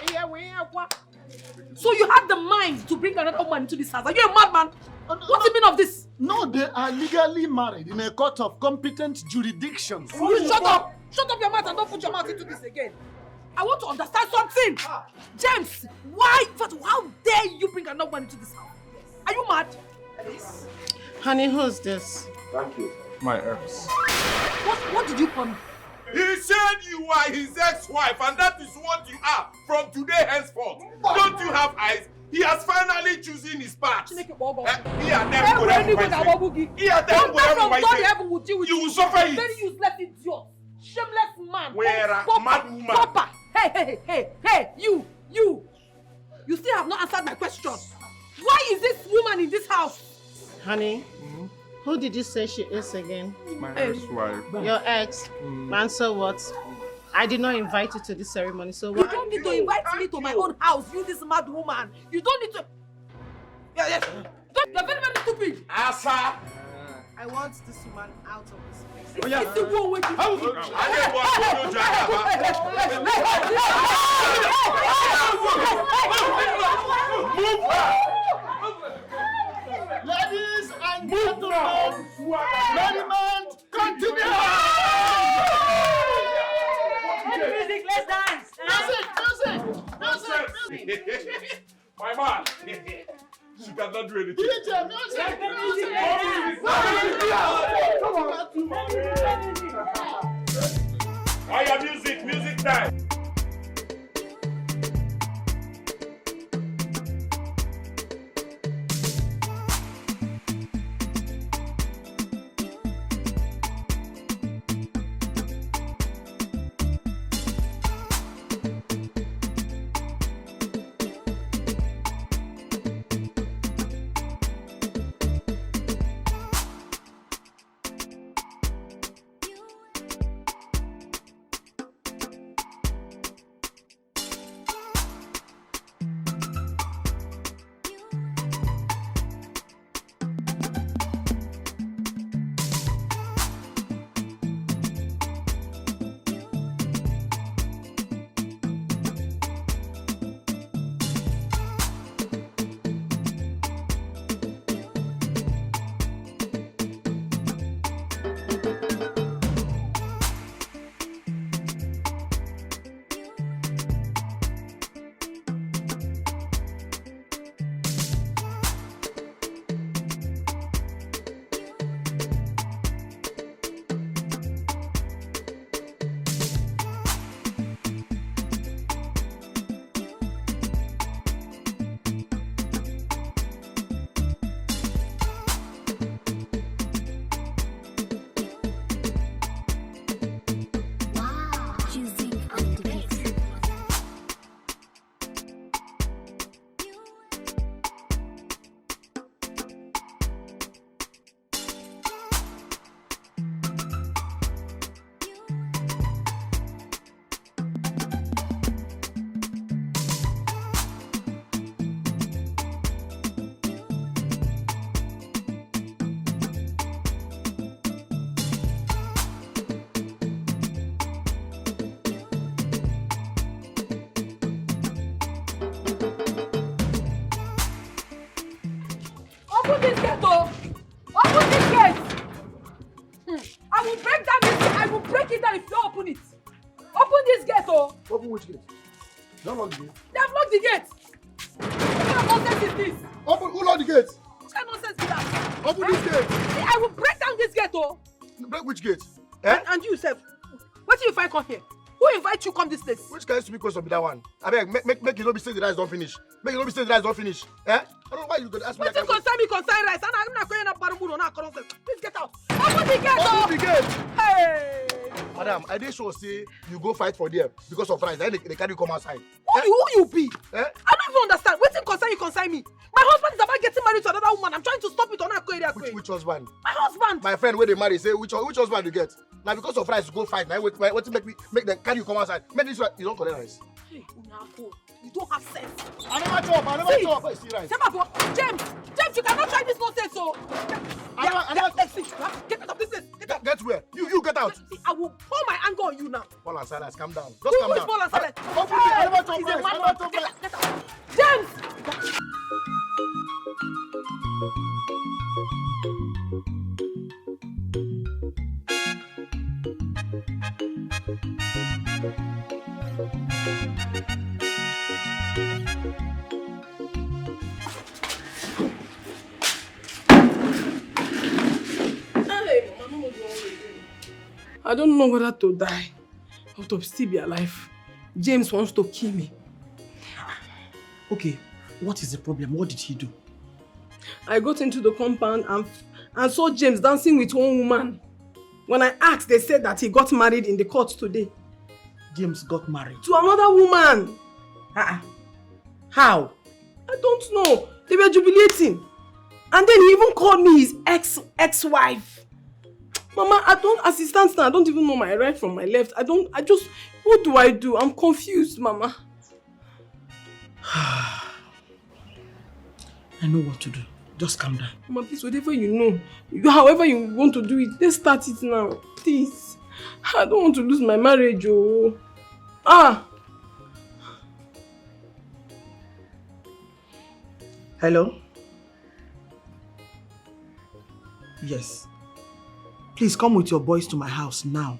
So you had the mind to bring another woman into this house. Are you a madman? What's the meaning of this? No, they are legally married in a court of competent jurisdiction. You shut up! Shut up your mouth and don't put your mouth into this again. I want to understand something. James, why? How dare you bring another woman into this house? Are you mad? Honey, who's this? Thank you. My ex. What did you call me? He said you are his ex-wife, and that is what you are from today henceforth. Don't you have eyes? He has finally chosen his path. You will suffer it. Very useless idiot. Shameless man. Where a mad woman. Papa. Hey, you. You still have not answered my question. Why is this woman in this house? Honey, who did you say she is again? My ex-wife. Your ex? Man, so what? I did not invite you to this ceremony, so You what? don't need to invite me to my own house, you this mad woman. You don't need to... Yes. You're very, very stupid. Asa. I want this woman out of this place. It's the one waiting. Ladies and gentlemen, merriment continue! Music, let's dance. Music! My man. She cannot do anything. DJ, music! Music time. Open this gate, oh! Open this gate! I will break down this gate. I will break it down if you don't open it. Open this gate, oh! Open which gate? Don't lock the gate. They have locked the gate. What kind of nonsense is this? Open, who locked the gate? What kind of nonsense? Open this gate. See, I will break down this gate, oh. Break which gate? Eh? And you, sef. What do you find come here? Who invite you come this place? Which kind of stupid question be that one? I beg, make you no be say the rice don't finish. Make you no be say the rice don't finish. Eh? I don't know why you gonna ask me What that you kind of concern rice? I'm not going to Baramuno now. Please get out. Open the gate, oh. Open the gate. Hey. Madam, I did sure say you go fight for them because of rice. Then they carry you come outside. Who you be? Eh? I don't even understand. What you concern me? My husband is about getting married to another woman. I'm trying to stop it on that area. Which husband? My husband. My friend, when they marry, say which husband you get? Now because of rice, you go fight. Now what to make them carry you come outside? Make this right. You don't collect rice. Hey, Unako, you don't have sense. I never chop. I see rice. James, you cannot try this nonsense, so. Get out of this place. Get where? You get out. See, I will pour my anger on you now. Paul and Silas, calm down. Who Calm is down. Paul and Silas? I never chop rice. I never chop rice. Get out. James! I don't know whether to die or to still be alive. James wants to kill me. Okay, what is the problem? What did he do? I got into the compound and saw James dancing with one woman. When I asked, they said that he got married in the court today. James got married? To another woman. How? I don't know. They were jubilating. And then he even called me his ex-wife. Mama, as it stands now, I don't even know my right from my left. What do I do? I'm confused, Mama. I know what to do. Just calm down. Mama, please, whatever you know, however you want to do it, let's start it now. Please. I don't want to lose my marriage, oh. Hello? Yes. Please come with your boys to my house now.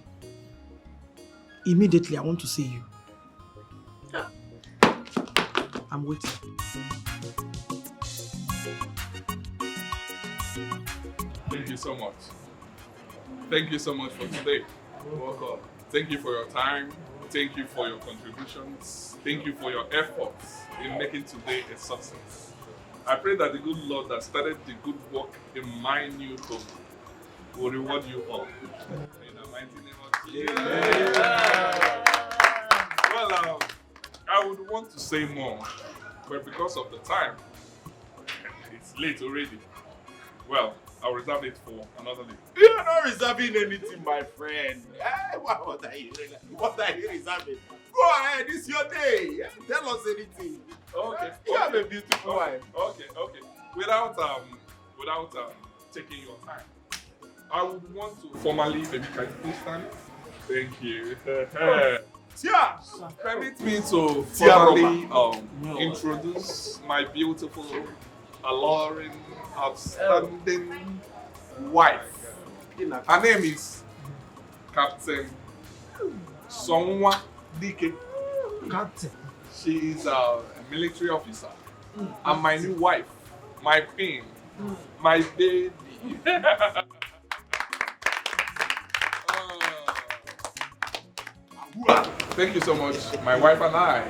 Immediately, I want to see you. I'm waiting. Thank you so much. Thank you so much for today. You're welcome. Thank you for your time. Thank you for your contributions. Thank you for your efforts in making today a success. I pray that the good Lord that started the good work in my new home will reward you all. In the mighty name of Jesus. Well, I would want to say more, but because of the time, it's late already. Well, I'll reserve it for another day. You're not reserving anything, my friend. What are you reserving? Go ahead, it's your day. Tell us anything. Okay. You have a beautiful wife. Okay. Without taking your time, I would want to formally, maybe can you please stand? Thank you. Permit me to formally introduce my beautiful, alluring, outstanding wife. Her name is Captain Sonwa Dike. Captain. She is a military officer. And my new wife, my queen, my baby. Thank you so much. My wife and I,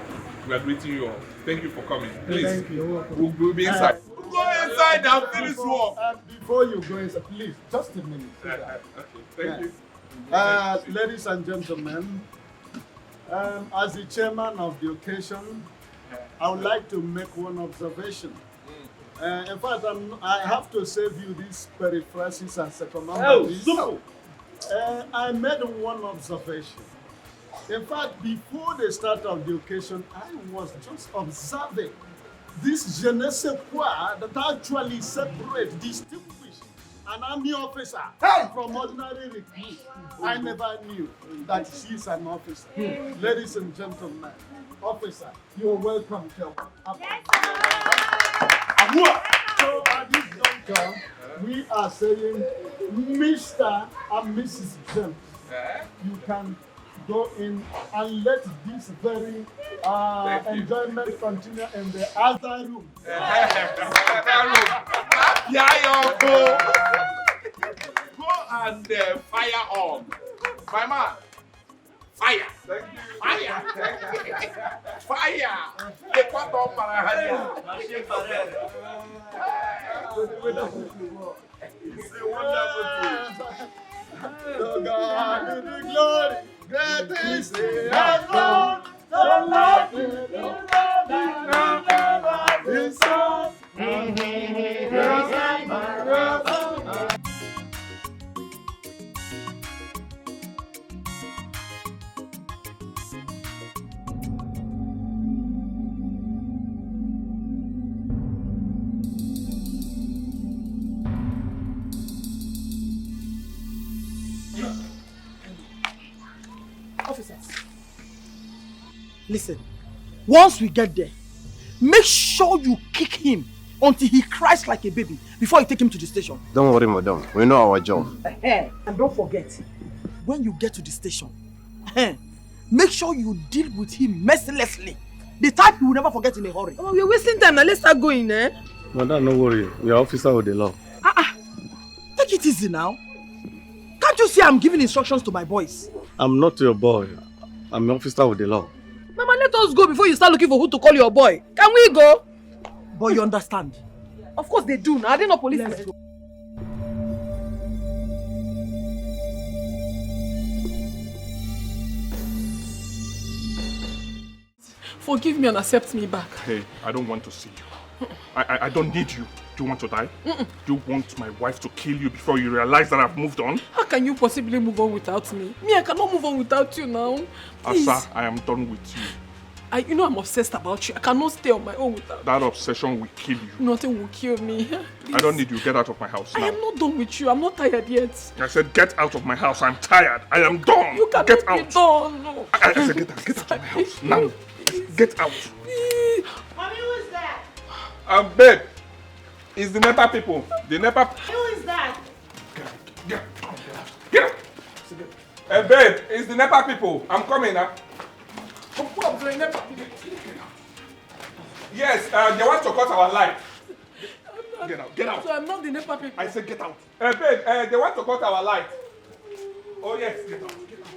we are greeting you all. Thank you for coming. Please, Thank you. we'll be inside. Go inside and finish work. Before you go inside, please, just a minute. Okay, thank you. Ladies and gentlemen, as the chairman of the occasion, I would like to make one observation. In fact, I have to save you this periphrasis and circumambulance. I made one observation. In fact, before the start of the occasion, I was just observing this je ne sais quoi that actually separates, distinguish an army officer from ordinary recruit. I never knew that she's an officer. Ladies and gentlemen, officer, you're welcome to So at this juncture, we are saying Mr. and Mrs. James, you can go in and let this very enjoyment continue in the other room. Yeah, go. Go and fire on. My man. Fire. Fire. Fire. The part of It's a wonderful thing. To God be the glory. Great things He has done. So much His Son. Officers, listen. Once we get there, make sure you kick him until he cries like a baby before you take him to the station. Don't worry, madam. We know our job. And don't forget, when you get to the station, make sure you deal with him mercilessly. The type you will never forget in a hurry. Oh, we're wasting time now. Let's start going, eh? Madam, no worry. We are officer with the law. Take it easy now. Can't you see I'm giving instructions to my boys? I'm not your boy. I'm an officer with the law. Mama, let us go before you start looking for who to call your boy. Can we go? But you understand? Of course they do. Now, are they not policemen? Let's go. Forgive me and accept me back. Hey, I don't want to see you. I don't need you. Do you want to die? Do you want my wife to kill you before you realize that I've moved on? How can you possibly move on without me? Me, I cannot move on without you now. Please. Asa, I am done with you. You know I'm obsessed about you. I cannot stay on my own without you. That obsession will kill you. Nothing will kill me. Please. I don't need you. Get out of my house now. I am not done with you. I'm not tired yet. I said get out of my house. I'm tired. I am done. You cannot get be out. done. No. I said get out. Get out of my house now. Get out. Please. Mommy, who is that? Babe. It's the NEPA people. The NEPA. Who is that? Get out. Get out. Babe, it's the NEPA people. I'm coming now. Yes, they want to cut our light. Get out. Get out. So I'm not the NEPA people. I said get out. Babe, they want to cut our light. Oh yes, get out. Get out.